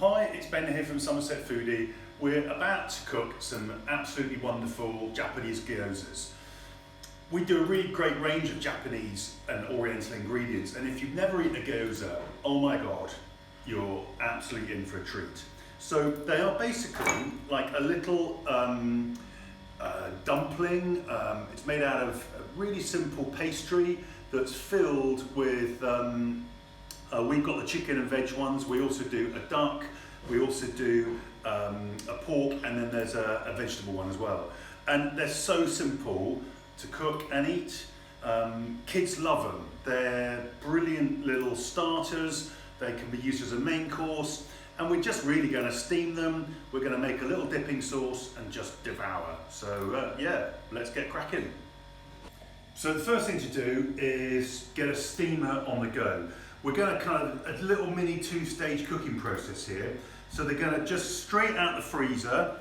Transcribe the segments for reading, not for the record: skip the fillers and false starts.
Hi, it's Ben here from Somerset Foodie. We're about to cook some absolutely wonderful Japanese gyozas. We do a really great range of Japanese and Oriental ingredients, and if you've never eaten a gyoza, oh my god, you're absolutely in for a treat. So they are basically like a little dumpling. It's made out of a really simple pastry that's filled with we've got the chicken and veg ones. We also do a duck. We also do a pork, and then there's a vegetable one as well. And they're so simple to cook and eat. Kids love them. They're brilliant little starters. They can be used as a main course. And we're just really going to steam them. We're going to make a little dipping sauce and just devour. So yeah, let's get cracking. So the first thing to do is get a steamer on the go. We're going to kind of a little mini two-stage cooking process here. So they're going to just straight out the freezer,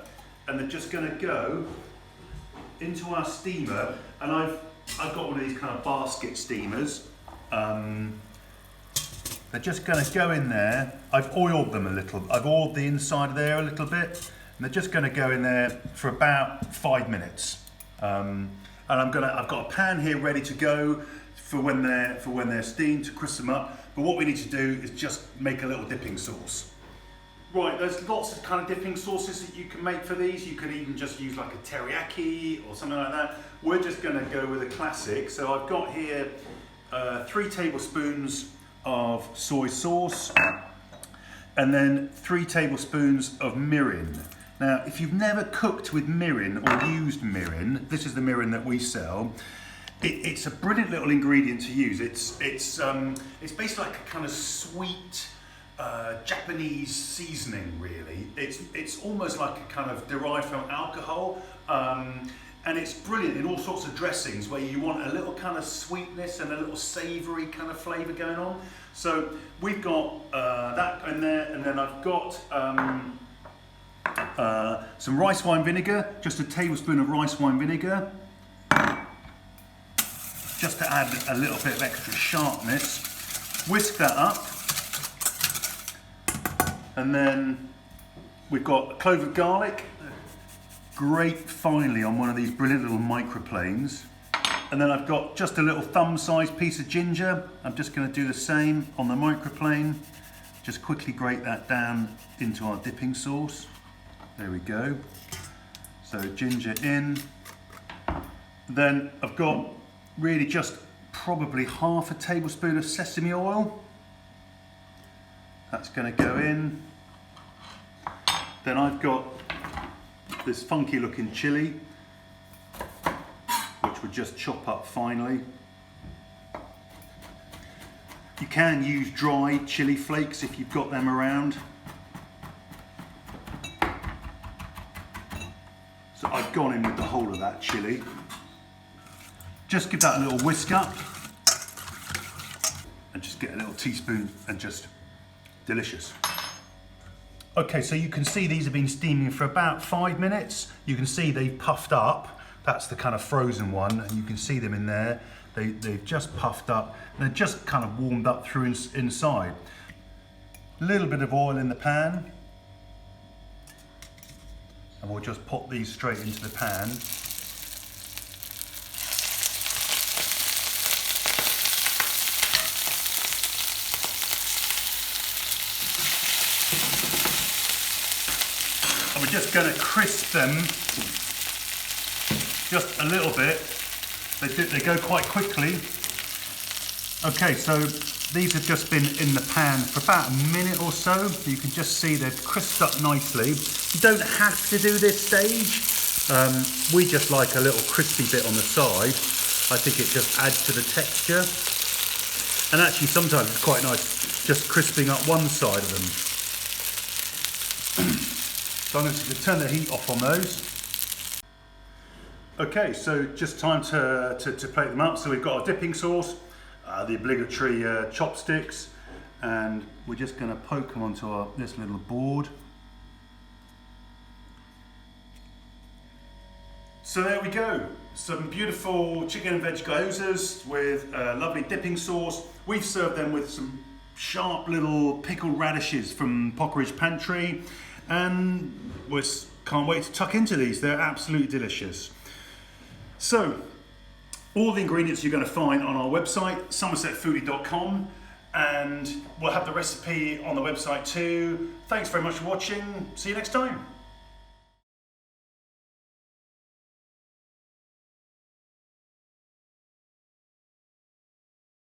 and they're just going to go into our steamer. And I've got one of these kind of basket steamers. They're just going to go in there. I've oiled them a little. I've oiled the inside of there a little bit, and they're just going to go in there for about 5 minutes. And I've got a pan here ready to go for when they're steamed, to crisp them up. But what we need to do is just make a little dipping sauce. Right, there's lots of kind of dipping sauces that you can make for these. You could even just use like a teriyaki or something like that. We're just going to go with a classic. So I've got here 3 tablespoons of soy sauce, and then 3 tablespoons of mirin. Now, if you've never cooked with mirin or used mirin, this is the mirin that we sell. It's a brilliant little ingredient to use. It's basically like a kind of sweet Japanese seasoning, really. It's almost like a kind of derived from alcohol, and it's brilliant in all sorts of dressings where you want a little kind of sweetness and a little savoury kind of flavour going on. So we've got that in there, and then I've got some rice wine vinegar, just a tablespoon of rice wine vinegar, just to add a little bit of extra sharpness. Whisk that up, and then we've got a clove of garlic, grate finely on one of these brilliant little microplanes. And then I've got just a little thumb-sized piece of ginger. I'm just going to do the same on the microplane. Just quickly grate that down into our dipping sauce. There we go. So ginger in. Then I've got really just probably half a tablespoon of sesame oil. That's going to go in. Then I've got this funky looking chili, which would just chop up finely. You can use dried chili flakes if you've got them around. So I've gone in with the whole of that chili. Just give that a little whisk up, and just get a little teaspoon, and just delicious. Okay, so you can see these have been steaming for about 5 minutes. You can see they've puffed up. That's the kind of frozen one, and you can see them in there. They've just puffed up, and they're just kind of warmed up through inside. A little bit of oil in the pan, and we'll just pop these straight into the pan. And we're just going to crisp them just a little bit. They go quite quickly. Okay, so these have just been in the pan for about a minute or so. You can just see they've crisped up nicely. You don't have to do this stage. We just like a little crispy bit on the side. I think it just adds to the texture. And actually sometimes it's quite nice just crisping up one side of them. So I'm going to turn the heat off on those. Okay, so just time to plate them up. So we've got our dipping sauce, the obligatory chopsticks, and we're just going to poke them onto this little board. So there we go, some beautiful chicken and veg gyozas with a lovely dipping sauce. We've served them with some sharp little pickled radishes from Pockeridge Pantry, and we can't wait to tuck into these. They're absolutely delicious. So, all the ingredients you're going to find on our website, somersetfoodie.com, and we'll have the recipe on the website too. Thanks very much for watching. See you next time.